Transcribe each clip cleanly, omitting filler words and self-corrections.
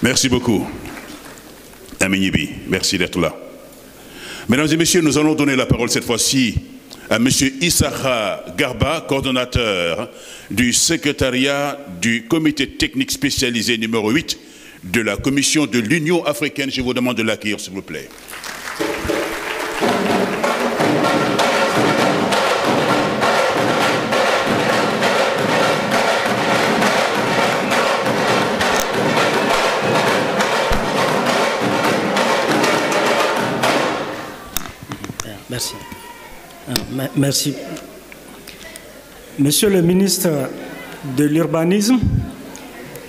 Merci beaucoup, Aminibi. Merci d'être là. Mesdames et messieurs, nous allons donner la parole cette fois-ci à M. Issakha Garba, coordonnateur du secrétariat du comité technique spécialisé numéro 8 de la Commission de l'Union africaine. Je vous demande de l'accueillir, s'il vous plaît. Merci. Merci. Monsieur le ministre de l'Urbanisme,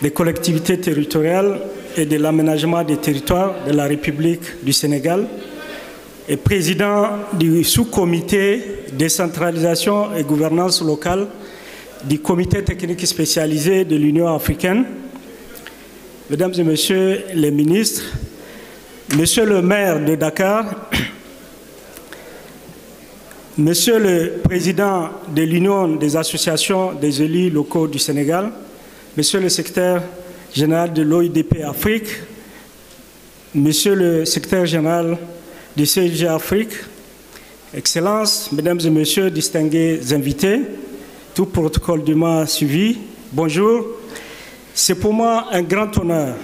des collectivités territoriales et de l'aménagement des territoires de la République du Sénégal et président du sous-comité décentralisation et gouvernance locale du comité technique spécialisé de l'Union africaine, Mesdames et Messieurs les ministres, Monsieur le maire de Dakar, Monsieur le Président de l'Union des associations des élus locaux du Sénégal, Monsieur le secrétaire général de l'OIDP Afrique, Monsieur le secrétaire général du CIG Afrique, Excellences, Mesdames et Messieurs, distingués invités, tout protocole dûment suivi, bonjour. C'est pour moi un grand honneur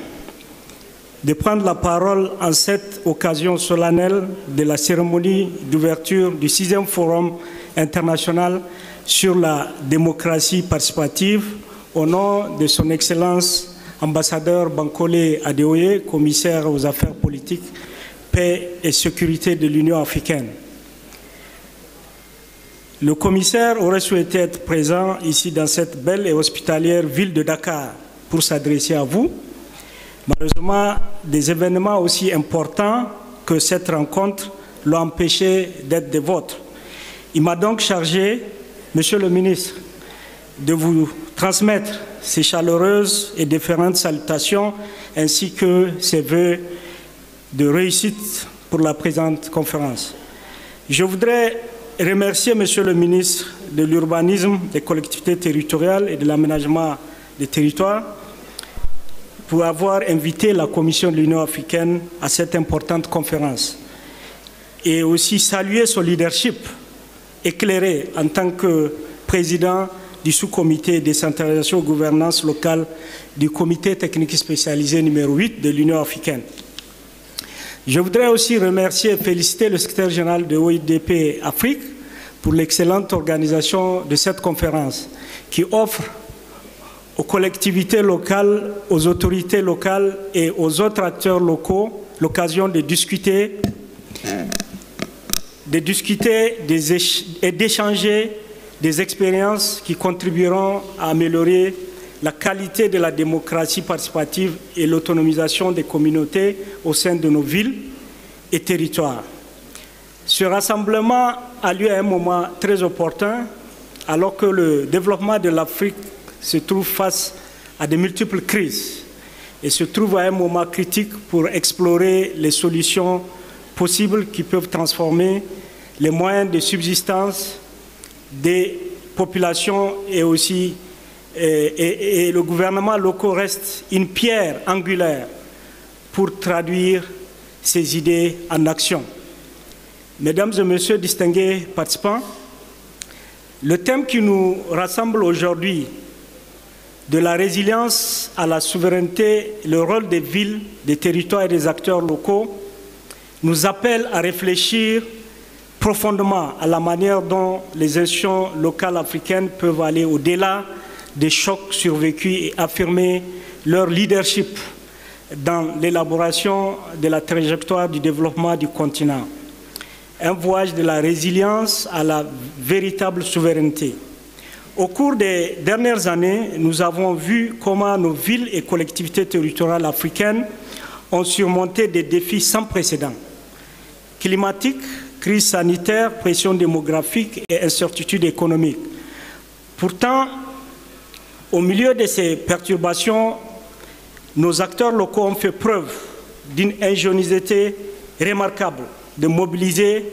de prendre la parole en cette occasion solennelle de la cérémonie d'ouverture du 6e Forum international sur la démocratie participative au nom de son Excellence ambassadeur Bankole Adeoye, commissaire aux affaires politiques, paix et sécurité de l'Union africaine. Le commissaire aurait souhaité être présent ici dans cette belle et hospitalière ville de Dakar pour s'adresser à vous. Malheureusement, des événements aussi importants que cette rencontre l'ont empêché d'être des vôtres. Il m'a donc chargé, Monsieur le ministre, de vous transmettre ces chaleureuses et différentes salutations ainsi que ses vœux de réussite pour la présente conférence. Je voudrais remercier Monsieur le ministre de l'Urbanisme, des collectivités territoriales et de l'aménagement des territoires pour avoir invité la Commission de l'Union africaine à cette importante conférence et aussi saluer son leadership éclairé en tant que président du sous-comité décentralisation et gouvernance locale du comité technique spécialisé numéro 8 de l'Union africaine. Je voudrais aussi remercier et féliciter le secrétaire général de OIDP Afrique pour l'excellente organisation de cette conférence qui offre aux collectivités locales, aux autorités locales et aux autres acteurs locaux l'occasion de discuter et d'échanger des expériences qui contribueront à améliorer la qualité de la démocratie participative et l'autonomisation des communautés au sein de nos villes et territoires. Ce rassemblement a lieu à un moment très opportun alors que le développement de l'Afrique se trouve face à de multiples crises et se trouve à un moment critique pour explorer les solutions possibles qui peuvent transformer les moyens de subsistance des populations et aussi et le gouvernement local reste une pierre angulaire pour traduire ces idées en action. Mesdames et Messieurs distingués participants, le thème qui nous rassemble aujourd'hui, de la résilience à la souveraineté, le rôle des villes, des territoires et des acteurs locaux, nous appelle à réfléchir profondément à la manière dont les institutions locales africaines peuvent aller au-delà des chocs survécus et affirmer leur leadership dans l'élaboration de la trajectoire du développement du continent. Un voyage de la résilience à la véritable souveraineté. Au cours des dernières années, nous avons vu comment nos villes et collectivités territoriales africaines ont surmonté des défis sans précédent. Climatiques, crise sanitaire, pression démographique et incertitudes économiques. Pourtant, au milieu de ces perturbations, nos acteurs locaux ont fait preuve d'une ingéniosité remarquable de mobiliser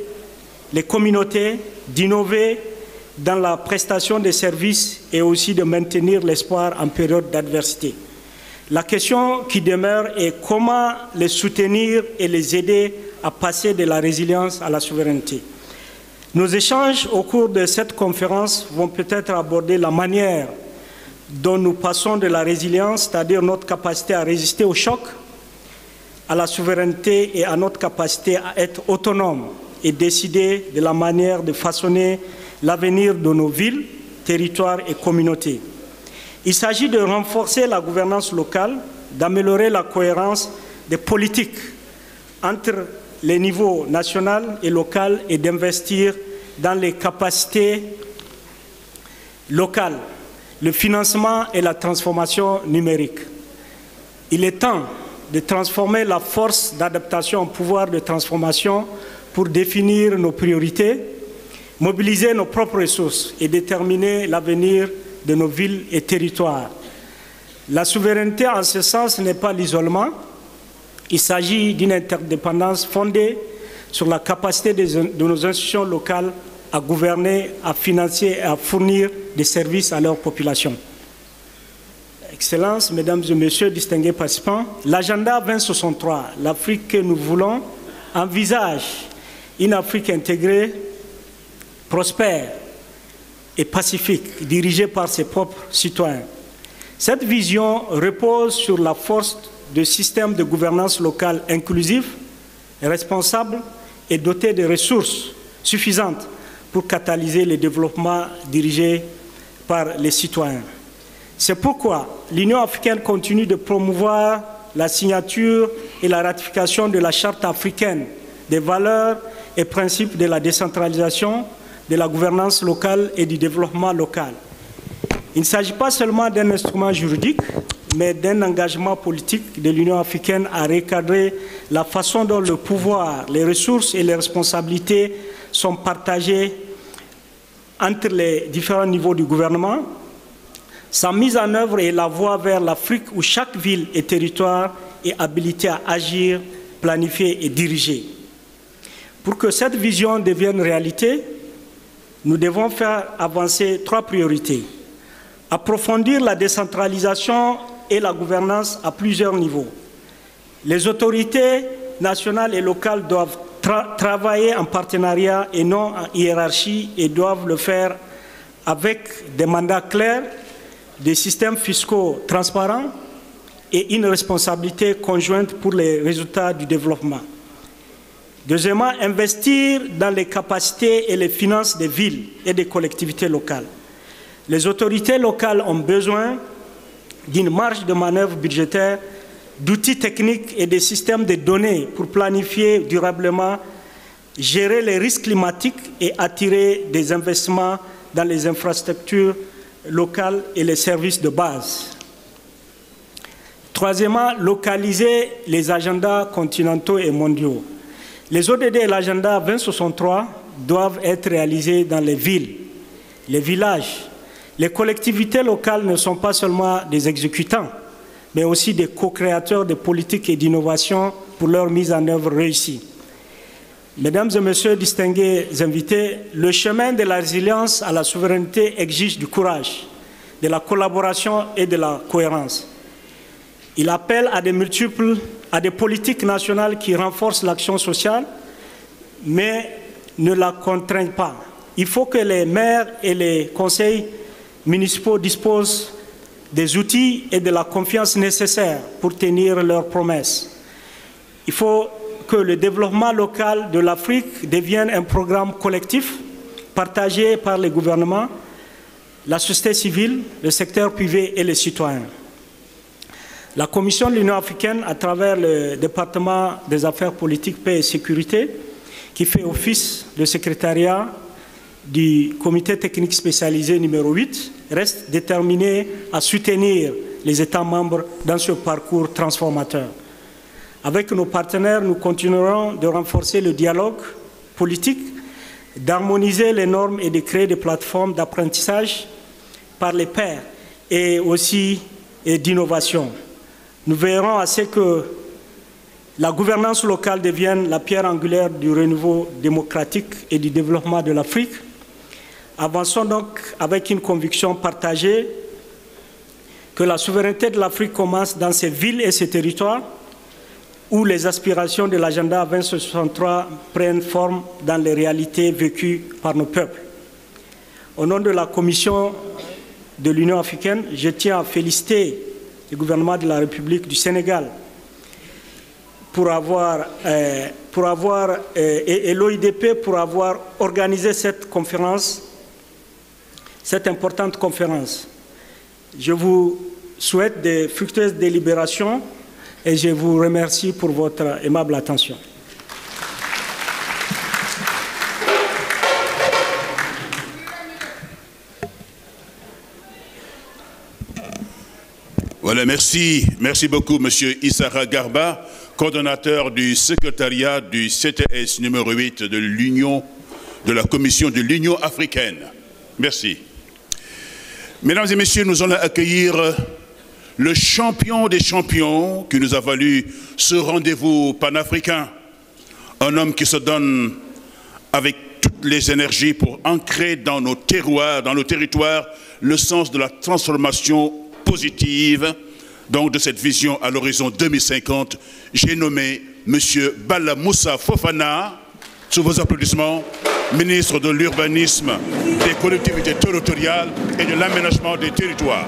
les communautés, d'innover dans la prestation des services et aussi de maintenir l'espoir en période d'adversité. La question qui demeure est comment les soutenir et les aider à passer de la résilience à la souveraineté. Nos échanges au cours de cette conférence vont peut-être aborder la manière dont nous passons de la résilience, c'est-à-dire notre capacité à résister au choc, à la souveraineté et à notre capacité à être autonome et décider de la manière de façonner l'avenir de nos villes, territoires et communautés. Il s'agit de renforcer la gouvernance locale, d'améliorer la cohérence des politiques entre les niveaux national et local et d'investir dans les capacités locales, le financement et la transformation numérique. Il est temps de transformer la force d'adaptation en pouvoir de transformation pour définir nos priorités, mobiliser nos propres ressources et déterminer l'avenir de nos villes et territoires. La souveraineté, en ce sens, n'est pas l'isolement. Il s'agit d'une interdépendance fondée sur la capacité de nos institutions locales à gouverner, à financer et à fournir des services à leur population. Excellences, Mesdames et Messieurs, distingués participants, l'agenda 2063, l'Afrique que nous voulons, envisage une Afrique intégrée, prospère et pacifique, dirigée par ses propres citoyens. Cette vision repose sur la force de systèmes de gouvernance locale inclusifs, responsables et dotés de ressources suffisantes pour catalyser le développement dirigé par les citoyens. C'est pourquoi l'Union africaine continue de promouvoir la signature et la ratification de la Charte africaine des valeurs et principes de la décentralisation, de la gouvernance locale et du développement local. Il ne s'agit pas seulement d'un instrument juridique, mais d'un engagement politique de l'Union africaine à recadrer la façon dont le pouvoir, les ressources et les responsabilités sont partagées entre les différents niveaux du gouvernement. Sa mise en œuvre est la voie vers l'Afrique où chaque ville et territoire est habilité à agir, planifier et diriger. Pour que cette vision devienne réalité, nous devons faire avancer 3 priorités. Approfondir la décentralisation et la gouvernance à plusieurs niveaux. Les autorités nationales et locales doivent travailler en partenariat et non en hiérarchie et doivent le faire avec des mandats clairs, des systèmes fiscaux transparents et une responsabilité conjointe pour les résultats du développement. Deuxièmement, investir dans les capacités et les finances des villes et des collectivités locales. Les autorités locales ont besoin d'une marge de manœuvre budgétaire, d'outils techniques et des systèmes de données pour planifier durablement, gérer les risques climatiques et attirer des investissements dans les infrastructures locales et les services de base. Troisièmement, localiser les agendas continentaux et mondiaux. Les ODD et l'agenda 2063 doivent être réalisés dans les villes, les villages. Les collectivités locales ne sont pas seulement des exécutants, mais aussi des co-créateurs de politiques et d'innovation pour leur mise en œuvre réussie. Mesdames et Messieurs, distingués invités, le chemin de la résilience à la souveraineté exige du courage, de la collaboration et de la cohérence. Il appelle à des politiques nationales qui renforcent l'action sociale, mais ne la contraignent pas. Il faut que les maires et les conseils municipaux disposent des outils et de la confiance nécessaires pour tenir leurs promesses. Il faut que le développement local de l'Afrique devienne un programme collectif partagé par les gouvernements, la société civile, le secteur privé et les citoyens. La Commission de l'Union africaine, à travers le département des affaires politiques, paix et sécurité, qui fait office de secrétariat du comité technique spécialisé numéro 8, reste déterminé à soutenir les États membres dans ce parcours transformateur. Avec nos partenaires, nous continuerons de renforcer le dialogue politique, d'harmoniser les normes et de créer des plateformes d'apprentissage par les pairs et aussi d'innovation. Nous veillerons à ce que la gouvernance locale devienne la pierre angulaire du renouveau démocratique et du développement de l'Afrique. Avançons donc avec une conviction partagée que la souveraineté de l'Afrique commence dans ses villes et ses territoires, où les aspirations de l'agenda 2063 prennent forme dans les réalités vécues par nos peuples. Au nom de la Commission de l'Union africaine, je tiens à féliciter le gouvernement de la République du Sénégal et l'OIDP pour avoir organisé cette conférence, cette importante conférence. Je vous souhaite de fructueuses délibérations et je vous remercie pour votre aimable attention. Voilà, merci beaucoup, Monsieur Issakha Garba, coordonnateur du secrétariat du CTS numéro 8 de la Commission de l'Union africaine. Merci. Mesdames et messieurs, nous allons accueillir le champion des champions qui nous a valu ce rendez-vous panafricain. Un homme qui se donne avec toutes les énergies pour ancrer dans nos terroirs, dans nos territoires, le sens de la transformation positive, donc de cette vision à l'horizon 2050. J'ai nommé M. Bala Moussa Fofana, sous vos applaudissements, ministre de l'Urbanisme, des collectivités territoriales et de l'aménagement des territoires.